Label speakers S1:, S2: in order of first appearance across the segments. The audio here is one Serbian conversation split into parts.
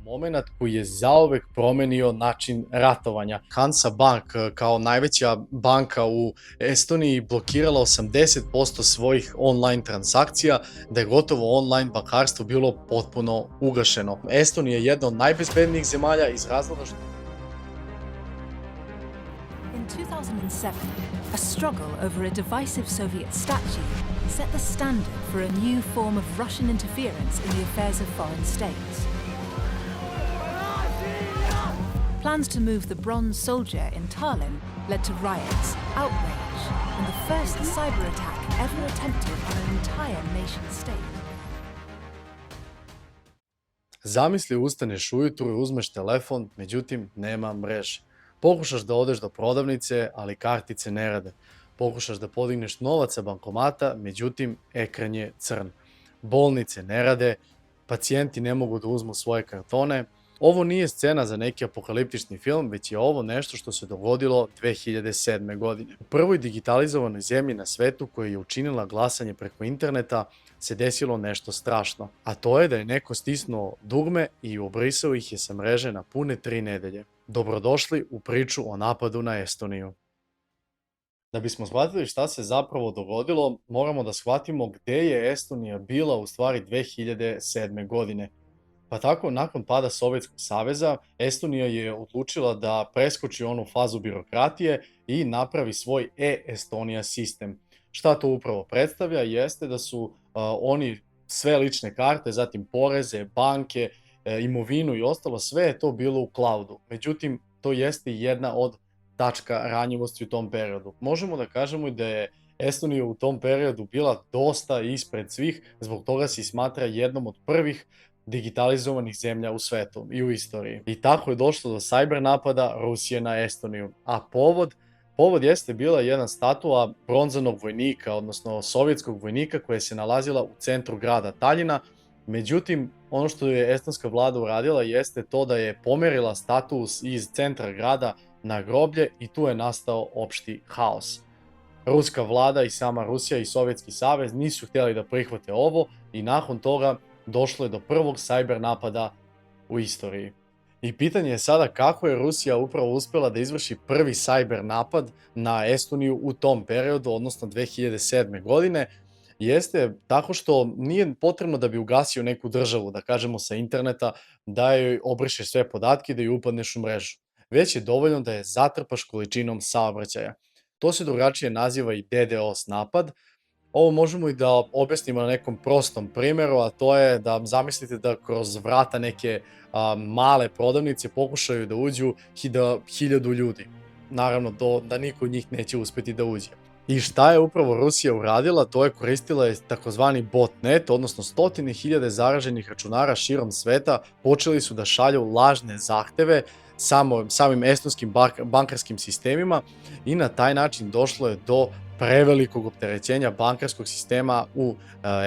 S1: moment koji je zauvek promenio način ratovanja. Hansa Bank, kao najveća banka u Estoniji, blokirala 80% svojih online transakcija, da je gotovo online bankarstvo bilo potpuno ugašeno. Estonija je jedna od najbezbednijih zemalja iz razloga što...
S2: In 2007, a struggle over a divisive Soviet statue set the standard for a new form of Russian interference in the affairs of foreign states. Plans to move the bronze soldier in Tallinn led to riots, outrage, and the first cyber attack ever attempted on an entire nation state.
S1: Zamisli, ustaneš ujutru i uzmeš telefon, međutim nema mreže. Pokušaš da odeš do prodavnice, ali kartice ne rade. Pokušaš da podigneš novac sa bankomata, međutim ekran je crn. Bolnice ne rade, pacijenti ne mogu da uzmu svoje kartone. Ovo nije scena za neki apokaliptični film, već je ovo nešto što se dogodilo 2007. godine. U prvoj digitalizovanoj zemlji na svetu koja je učinila glasanje preko interneta se desilo nešto strašno. A to je da je neko stisnuo dugme i obrisao ih je sa mreže na pune 3 nedelje. Dobrodošli u priču o napadu na Estoniju. Da bismo shvatili šta se zapravo dogodilo, moramo da shvatimo gde je Estonija bila u stvari 2007. godine. Pa tako, nakon pada Sovjetskog saveza, Estonija je odlučila da preskoči onu fazu birokratije i napravi svoj e-Estonija sistem. Šta to upravo predstavlja jeste da su oni sve lične karte, zatim poreze, banke, imovinu i ostalo, sve je to bilo u cloudu. Međutim, to jeste jedna od tačka ranjivosti u tom periodu. Možemo da kažemo i da je Estonija u tom periodu bila dosta ispred svih, zbog toga se smatra jednom od prvih digitalizovanih zemlja u svetu i u istoriji. I tako je došlo do cyber napada Rusije na Estoniju. A povod jeste bila jedna statua bronzanog vojnika, odnosno sovjetskog vojnika koja se nalazila u centru grada Taljina. Međutim, ono što je estonska vlada uradila jeste to da je pomerila status iz centra grada na groblje i tu je nastao opšti haos. Ruska vlada i sama Rusija i Sovjetski savez nisu htjeli da prihvate ovo i nakon toga došlo je do prvog cyber napada u istoriji. I pitanje je sada kako je Rusija upravo uspjela da izvrši prvi cyber napad na Estoniju u tom periodu, odnosno 2007. godine, jeste tako što nije potrebno da bi ugasio neku državu, da kažemo sa interneta, da joj obrišeš sve podatke i da joj upadneš u mrežu. Već je dovoljno da je zatrpaš količinom saobraćaja. To se drugačije naziva i DDoS napad. Ovo možemo i da objasnimo na nekom prostom primjeru, a to je da zamislite da kroz vrata neke male prodavnice pokušaju da uđu 1000 ljudi. Naravno da niko od njih neće uspeti da uđe. I šta je upravo Rusija uradila? To je koristila takozvani botnet, odnosno 100.000 zaraženih računara širom sveta počeli su da šalju lažne zahteve samim estonskim bankarskim sistemima i na taj način došlo je do prevelikog opterećenja bankarskog sistema u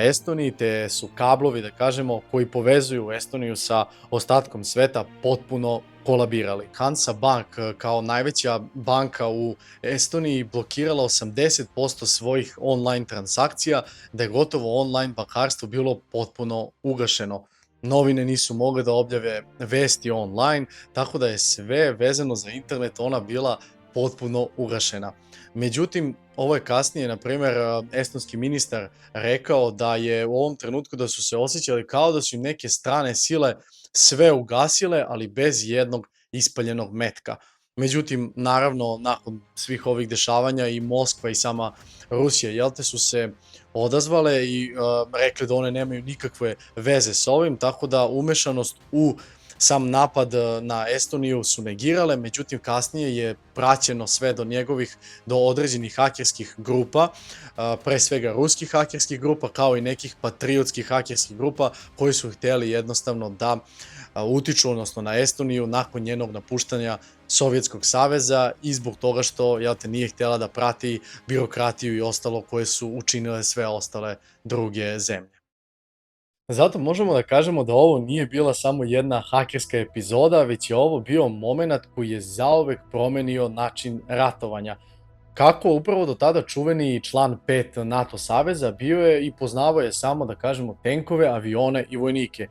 S1: Estoniji, te su kablovi, da kažemo, koji povezuju Estoniju sa ostatkom sveta potpuno kolabirali. Hansa Bank, kao najveća banka u Estoniji, blokirala 80% svojih online transakcija, da je gotovo online bankarstvo bilo potpuno ugašeno. Novine nisu mogle da objave vesti online, tako da je sve vezano za internet ona bila potpuno ugašena. Međutim, ovo je kasnije, na primjer, estonski ministar rekao da je u ovom trenutku da su se osjećali kao da su neke strane sile sve ugasile, ali bez jednog ispaljenog metka. Međutim, naravno, nakon svih ovih dešavanja i Moskva i sama Rusija, su se odazvale i rekli da one nemaju nikakve veze s ovim, tako da umešanost u sam napad na Estoniju su negirale, međutim kasnije je praćeno sve do određenih hakerskih grupa, pre svega ruskih hakerskih grupa, kao i nekih patriotskih hakerskih grupa koji su htjeli jednostavno da utiču, odnosno na Estoniju nakon njenog napuštanja Sovjetskog saveza i zbog toga što nije htjela da prati birokratiju i ostalo koje su učinile sve ostale druge zemlje. Zato možemo da kažemo da ovo nije bila samo jedna hakerska epizoda, već je ovo bio moment koji je zauvek promenio način ratovanja. Kako upravo do tada čuveni član 5 NATO saveza bio je i poznavao je samo, da kažemo, tenkove, avione i vojnike.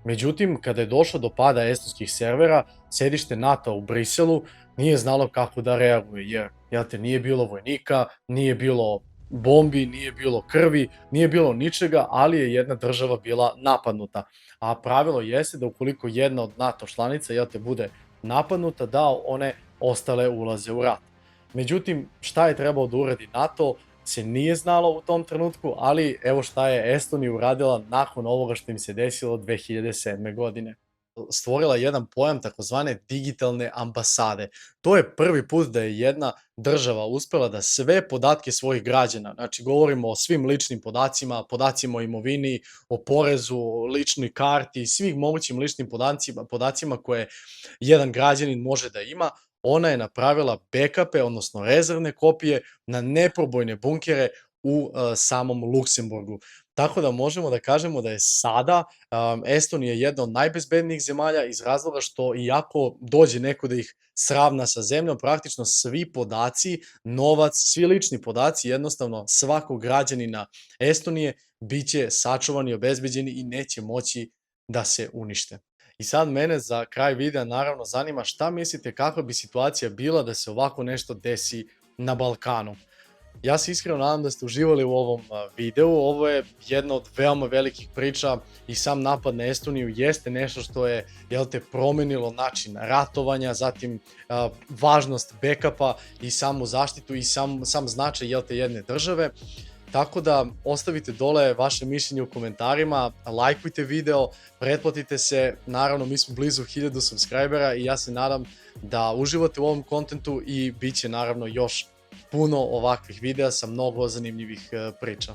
S1: Međutim, kada je došlo do pada estonskih servera, sedište NATO u Briselu nije znalo kako da reaguje, jer, jel te, nije bilo vojnika, nije bilo bombi, nije bilo krvi, nije bilo ničega, ali je jedna država bila napadnuta. A pravilo jeste da ukoliko jedna od NATO članica, jel te, bude napadnuta, da one ostale ulaze u rat. Međutim, šta je trebao da uradi NATO se nije znalo u tom trenutku, ali evo šta je Estonija uradila nakon ovoga što im se desilo 2007. godine. Stvorila jedan pojam takozvane digitalne ambasade. To je prvi put da je jedna država uspela da sve podatke svojih građana, znači govorimo o svim ličnim podacima, podacima o imovini, o porezu, o ličnoj karti, svih mogućim ličnim podacima koje jedan građanin može da ima, ona je napravila backupe, odnosno rezervne kopije na neprobojne bunkere u samom Luksemburgu. Tako da možemo da kažemo da je sada Estonija jedna od najbezbednijih zemalja iz razloga što iako dođe neko da ih sravna sa zemljom, praktično svi podaci, novac, svi lični podaci jednostavno svakog građanina Estonije biće sačuvani, obezbeđeni i neće moći da se unište. I sad mene za kraj videa naravno zanima šta mislite kakva bi situacija bila da se ovako nešto desi na Balkanu. Ja se iskreno nadam da ste uživali u ovom videu, ovo je jedna od veoma velikih priča i sam napad na Estoniju jeste nešto što je, jel te, promenilo način ratovanja, zatim važnost backupa i samu zaštitu i sam značaj, jel te, jedne države. Tako da ostavite dole vaše mišljenje u komentarima, lajkujte video, pretplatite se, naravno mi smo blizu 1000 subscribera i ja se nadam da uživate u ovom kontentu i bit će naravno još puno ovakvih videa sa mnogo zanimljivih priča.